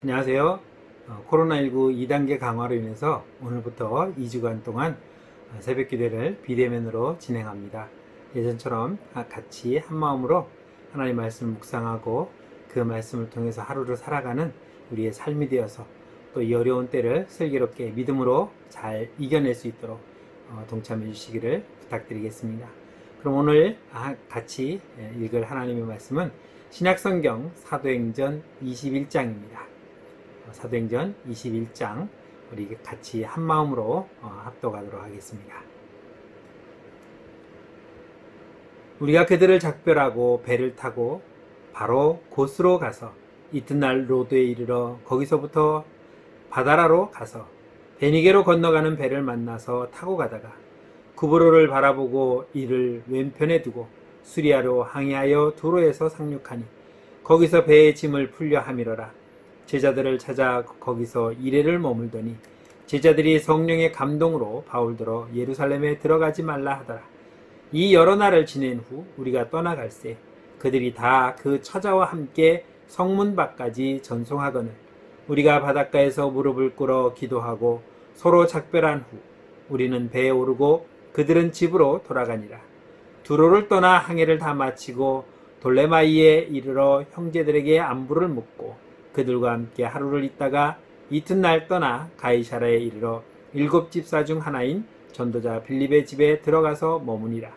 안녕하세요. 코로나19 2단계 강화로 인해서 오늘부터 2주간 동안 새벽 기도를 비대면으로 진행합니다. 예전처럼 같이 한마음으로 하나님 말씀을 묵상하고 그 말씀을 통해서 하루를 살아가는 우리의 삶이 되어서 또 이 어려운 때를 슬기롭게 믿음으로 잘 이겨낼 수 있도록 동참해 주시기를 부탁드리겠습니다. 그럼 오늘 같이 읽을 하나님의 말씀은 신약성경 사도행전 21장입니다. 사도행전 21장 우리 같이 한마음으로 합독하도록 하겠습니다. 우리가 그들을 작별하고 배를 타고 바로 곳으로 가서 이튿날 로도에 이르러 거기서부터 바다라로 가서 베니게로 건너가는 배를 만나서 타고 가다가 구브로를 바라보고 이를 왼편에 두고 수리아로 항해하여 두로에서 상륙하니 거기서 배의 짐을 풀려 함이러라. 제자들을 찾아 거기서 이레를 머물더니 제자들이 성령의 감동으로 바울더러 예루살렘에 들어가지 말라 하더라. 이 여러 날을 지낸 후 우리가 떠나갈새 그들이 다 그 처자와 함께 성문 밖까지 전송하거늘 우리가 바닷가에서 무릎을 꿇어 기도하고 서로 작별한 후 우리는 배에 오르고 그들은 집으로 돌아가니라. 두로를 떠나 항해를 다 마치고 돌레마이에 이르러 형제들에게 안부를 묻고 그들과 함께 하루를 있다가 이튿날 떠나 가이사라에 이르러 7 집사 중 하나인 전도자 빌립의 집에 들어가서 머무니라.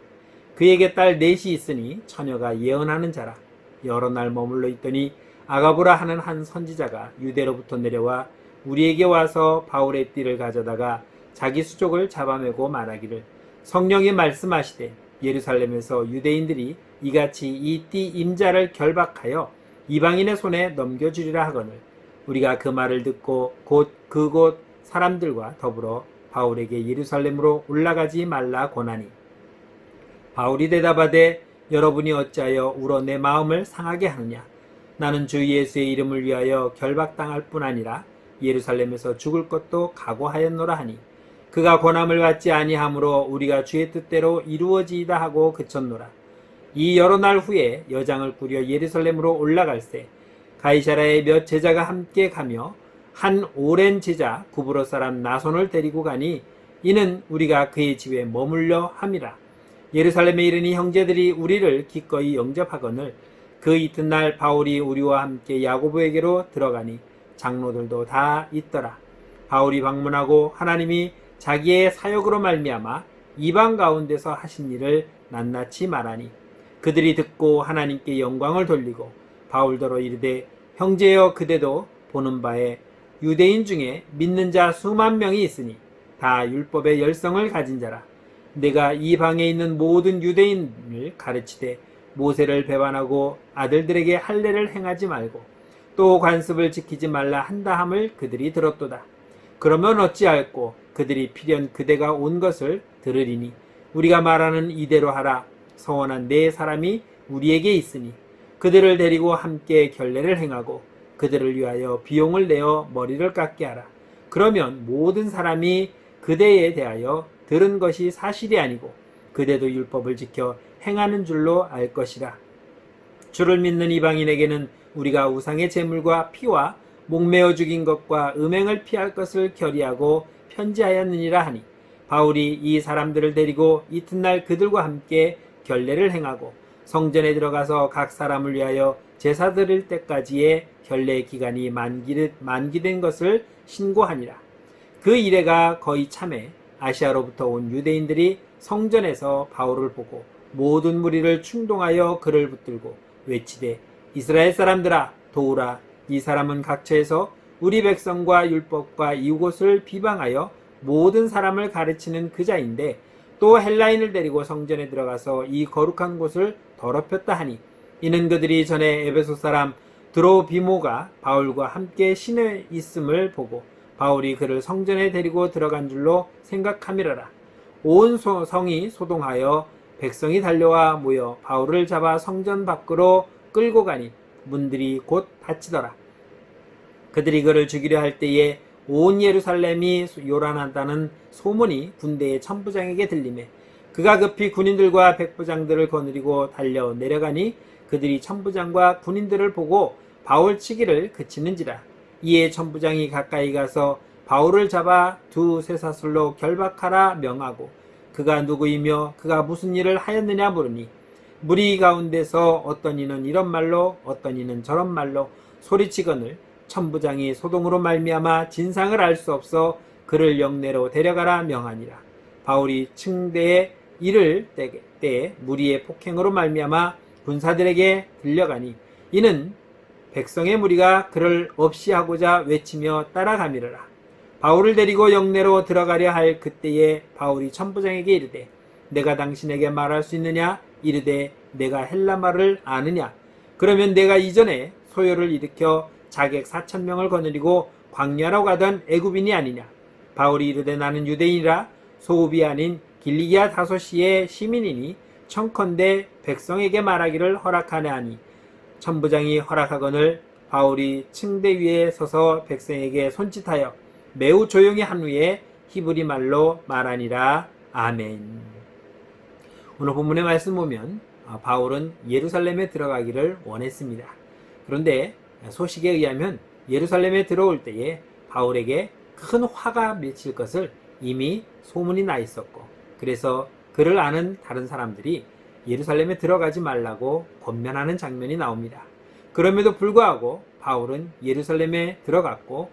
그에게 딸 넷이 있으니 처녀가 예언하는 자라. 여러 날 머물러 있더니 아가보라 하는 한 선지자가 유대로부터 내려와 우리에게 와서 바울의 띠를 가져다가 자기 수족을 잡아매고 말하기를 성령이 말씀하시되 예루살렘에서 유대인들이 이같이 이 띠 임자를 결박하여 이방인의 손에 넘겨주리라 하거늘 우리가 그 말을 듣고 곧 그곳 사람들과 더불어 바울에게 예루살렘으로 올라가지 말라 권하니 바울이 대답하되 여러분이 어찌하여 울어 내 마음을 상하게 하느냐. 나는 주 예수의 이름을 위하여 결박당할 뿐 아니라 예루살렘에서 죽을 것도 각오하였노라 하니 그가 권함을 받지 아니하므로 우리가 주의 뜻대로 이루어지이다 하고 그쳤노라. 이 여러 날 후에 여장을 꾸려 예루살렘으로 올라갈새 가이사라의 몇 제자가 함께 가며 한 오랜 제자 구브로 사람 나손을 데리고 가니 이는 우리가 그의 집에 머물려 함이라. 예루살렘에 이르니 형제들이 우리를 기꺼이 영접하거늘 그 이튿날 바울이 우리와 함께 야고보에게로 들어가니 장로들도 다 있더라. 바울이 방문하고 하나님이 자기의 사역으로 말미암아 이방 가운데서 하신 일을 낱낱이 말하니 그들이 듣고 하나님께 영광을 돌리고 바울더러 이르되 형제여 그대도 보는 바에 유대인 중에 믿는 자 수만 명이 있으니 다 율법의 열성을 가진 자라. 내가 이 방에 있는 모든 유대인을 가르치되 모세를 배반하고 아들들에게 할례를 행하지 말고 또 관습을 지키지 말라 한다 함을 그들이 들었도다. 그러면 어찌할꼬 그들이 필연 그대가 온 것을 들으리니 우리가 말하는 이대로 하라. 서원한 네 사람이 우리에게 있으니 그들을 데리고 함께 결례를 행하고 그들을 위하여 비용을 내어 머리를 깎게 하라. 그러면 모든 사람이 그대에 대하여 들은 것이 사실이 아니고 그대도 율법을 지켜 행하는 줄로 알 것이라. 주를 믿는 이방인에게는 우리가 우상의 제물과 피와 목매어 죽인 것과 음행을 피할 것을 결의하고 편지하였느니라 하니 바울이 이 사람들을 데리고 이튿날 그들과 함께 결례를 행하고 성전에 들어가서 각 사람을 위하여 제사 드릴 때까지의 결례 기간이 만기된 것을 신고하니라. 그 이래가 거의 참에 아시아로부터 온 유대인들이 성전에서 바울을 보고 모든 무리를 충동하여 그를 붙들고 외치되 이스라엘 사람들아 도우라. 이 사람은 각처에서 우리 백성과 율법과 이곳을 비방하여 모든 사람을 가르치는 그자인데 또 헬라인을 데리고 성전에 들어가서 이 거룩한 곳을 더럽혔다 하니 이는 그들이 전에 에베소 사람 드로비모가 바울과 함께 신에 있음을 보고 바울이 그를 성전에 데리고 들어간 줄로 생각함이라라. 온 성이 소동하여 백성이 달려와 모여 바울을 잡아 성전 밖으로 끌고 가니 문들이 곧 닫히더라. 그들이 그를 죽이려 할 때에 온 예루살렘이 요란하다는 소문이 군대의 천부장에게 들리매 그가 급히 군인들과 백부장들을 거느리고 달려 내려가니 그들이 천부장과 군인들을 보고 바울 치기를 그치는지라. 이에 천부장이 가까이 가서 바울을 잡아 두 쇠사슬로 결박하라 명하고 그가 누구이며 그가 무슨 일을 하였느냐 물으니 무리 가운데서 어떤 이는 이런 말로 어떤 이는 저런 말로 소리치거늘 천부장이 소동으로 말미암아 진상을 알 수 없어 그를 영내로 데려가라 명하니라. 바울이 층대에 이를 때에 무리의 폭행으로 말미암아 군사들에게 들려가니 이는 백성의 무리가 그를 없이 하고자 외치며 따라가미르라. 바울을 데리고 영내로 들어가려 할 그때에 바울이 천부장에게 이르되 내가 당신에게 말할 수 있느냐? 이르되 내가 헬라 말을 아느냐? 그러면 내가 이전에 소요를 일으켜 자객 4,000명을 거느리고 광야로 가던 애굽인이 아니냐? 바울이 이르되 나는 유대인이라 소읍이 아닌 길리기아 다소시의 시민이니 청컨대 백성에게 말하기를 허락하냐 하니 천부장이 허락하거늘 바울이 층대 위에 서서 백성에게 손짓하여 매우 조용히 한 후에 히브리 말로 말하니라. 아멘. 오늘 본문의 말씀 보면 바울은 예루살렘에 들어가기를 원했습니다. 그런데 소식에 의하면 예루살렘에 들어올 때에 바울에게 큰 화가 맺힐 것을 이미 소문이 나 있었고 그래서 그를 아는 다른 사람들이 예루살렘에 들어가지 말라고 권면하는 장면이 나옵니다. 그럼에도 불구하고 바울은 예루살렘에 들어갔고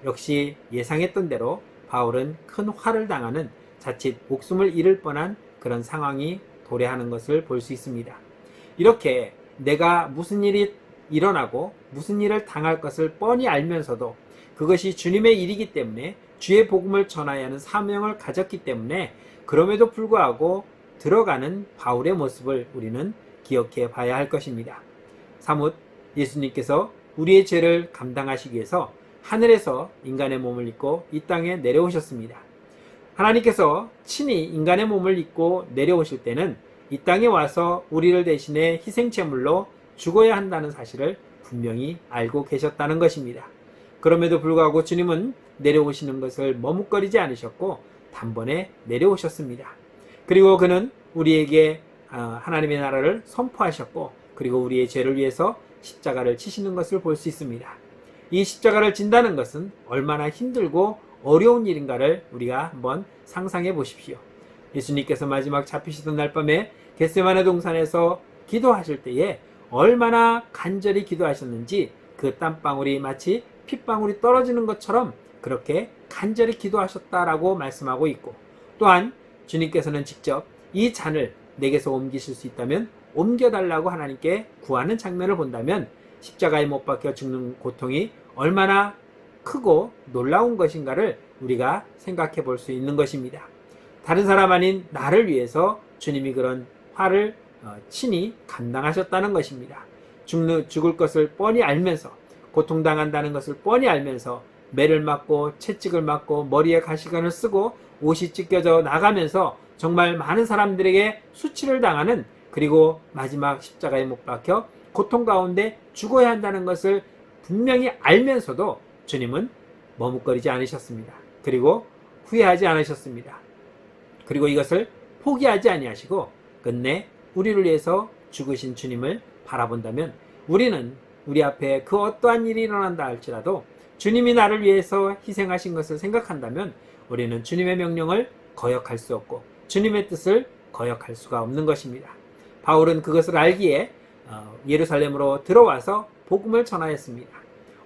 역시 예상했던 대로 바울은 큰 화를 당하는 자칫 목숨을 잃을 뻔한 그런 상황이 도래하는 것을 볼 수 있습니다. 이렇게 내가 무슨 일이 일어나고 무슨 일을 당할 것을 뻔히 알면서도 그것이 주님의 일이기 때문에 주의 복음을 전하여야 하는 사명을 가졌기 때문에 그럼에도 불구하고 들어가는 바울의 모습을 우리는 기억해 봐야 할 것입니다. 사뭇 예수님께서 우리의 죄를 감당하시기 위해서 하늘에서 인간의 몸을 입고 이 땅에 내려오셨습니다. 하나님께서 친히 인간의 몸을 입고 내려오실 때는 이 땅에 와서 우리를 대신해 희생제물로 죽어야 한다는 사실을 분명히 알고 계셨다는 것입니다. 그럼에도 불구하고 주님은 내려오시는 것을 머뭇거리지 않으셨고 단번에 내려오셨습니다. 그리고 그는 우리에게 하나님의 나라를 선포하셨고 그리고 우리의 죄를 위해서 십자가를 치시는 것을 볼 수 있습니다. 이 십자가를 진다는 것은 얼마나 힘들고 어려운 일인가를 우리가 한번 상상해 보십시오. 예수님께서 마지막 잡히시던 날 밤에 겟세마네 동산에서 기도하실 때에 얼마나 간절히 기도하셨는지 그 땀방울이 마치 핏방울이 떨어지는 것처럼 그렇게 간절히 기도하셨다라고 말씀하고 있고 또한 주님께서는 직접 이 잔을 내게서 옮기실 수 있다면 옮겨달라고 하나님께 구하는 장면을 본다면 십자가에 못 박혀 죽는 고통이 얼마나 크고 놀라운 것인가를 우리가 생각해 볼 수 있는 것입니다. 다른 사람 아닌 나를 위해서 주님이 그런 화를 친히 감당하셨다는 것입니다. 죽을 것을 뻔히 알면서 고통당한다는 것을 뻔히 알면서 매를 맞고 채찍을 맞고 머리에 가시관을 쓰고 옷이 찢겨져 나가면서 정말 많은 사람들에게 수치를 당하는 그리고 마지막 십자가에 못 박혀 고통 가운데 죽어야 한다는 것을 분명히 알면서도 주님은 머뭇거리지 않으셨습니다. 그리고 후회하지 않으셨습니다. 그리고 이것을 포기하지 아니하시고 끝내 우리를 위해서 죽으신 주님을 바라본다면 우리는 우리 앞에 그 어떠한 일이 일어난다 할지라도 주님이 나를 위해서 희생하신 것을 생각한다면 우리는 주님의 명령을 거역할 수 없고 주님의 뜻을 거역할 수가 없는 것입니다. 바울은 그것을 알기에 예루살렘으로 들어와서 복음을 전하였습니다.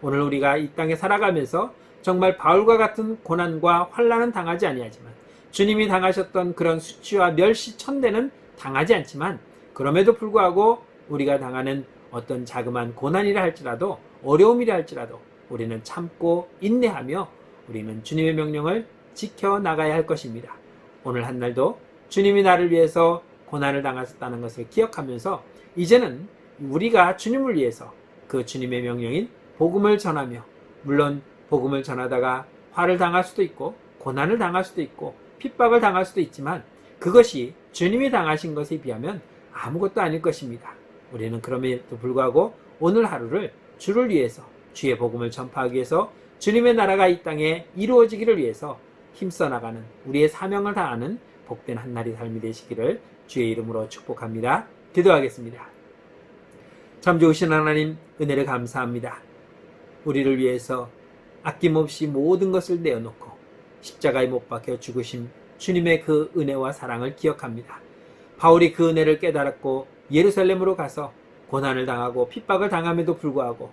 오늘 우리가 이 땅에 살아가면서 정말 바울과 같은 고난과 환난은 당하지 아니하지만 주님이 당하셨던 그런 수치와 멸시 천대는 당하지 않지만 그럼에도 불구하고 우리가 당하는 어떤 자그마한 고난이라 할지라도 어려움이라 할지라도 우리는 참고 인내하며 우리는 주님의 명령을 지켜나가야 할 것입니다. 오늘 한 날도 주님이 나를 위해서 고난을 당하셨다는 것을 기억하면서 이제는 우리가 주님을 위해서 그 주님의 명령인 복음을 전하며 물론 복음을 전하다가 화를 당할 수도 있고 고난을 당할 수도 있고 핍박을 당할 수도 있지만 그것이 주님이 당하신 것에 비하면 아무것도 아닐 것입니다. 우리는 그럼에도 불구하고 오늘 하루를 주를 위해서 주의 복음을 전파하기 위해서 주님의 나라가 이 땅에 이루어지기를 위해서 힘써 나가는 우리의 사명을 다하는 복된 한날의 삶이 되시기를 주의 이름으로 축복합니다. 기도하겠습니다. 참 좋으신 하나님 은혜를 감사합니다. 우리를 위해서 아낌없이 모든 것을 내어놓고 십자가에 못 박혀 죽으신 주님의 그 은혜와 사랑을 기억합니다. 바울이 그 은혜를 깨달았고 예루살렘으로 가서 고난을 당하고 핍박을 당함에도 불구하고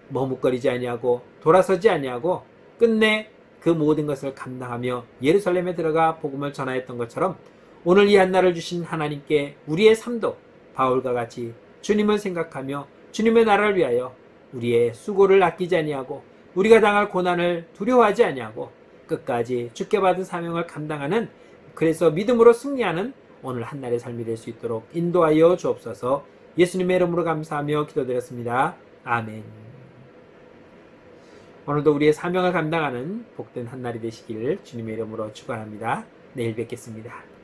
머뭇거리지 아니하고 돌아서지 아니하고 끝내 그 모든 것을 감당하며 예루살렘에 들어가 복음을 전하였던 것처럼 오늘 이 한날을 주신 하나님께 우리의 삶도 바울과 같이 주님을 생각하며 주님의 나라를 위하여 우리의 수고를 아끼지 아니하고 우리가 당할 고난을 두려워하지 아니하고 끝까지 주께 받은 사명을 감당하는, 그래서 믿음으로 승리하는 오늘 한날의 삶이 될 수 있도록 인도하여 주옵소서. 예수님의 이름으로 감사하며 기도드렸습니다. 아멘. 오늘도 우리의 사명을 감당하는 복된 한날이 되시기를 주님의 이름으로 축원합니다. 내일 뵙겠습니다.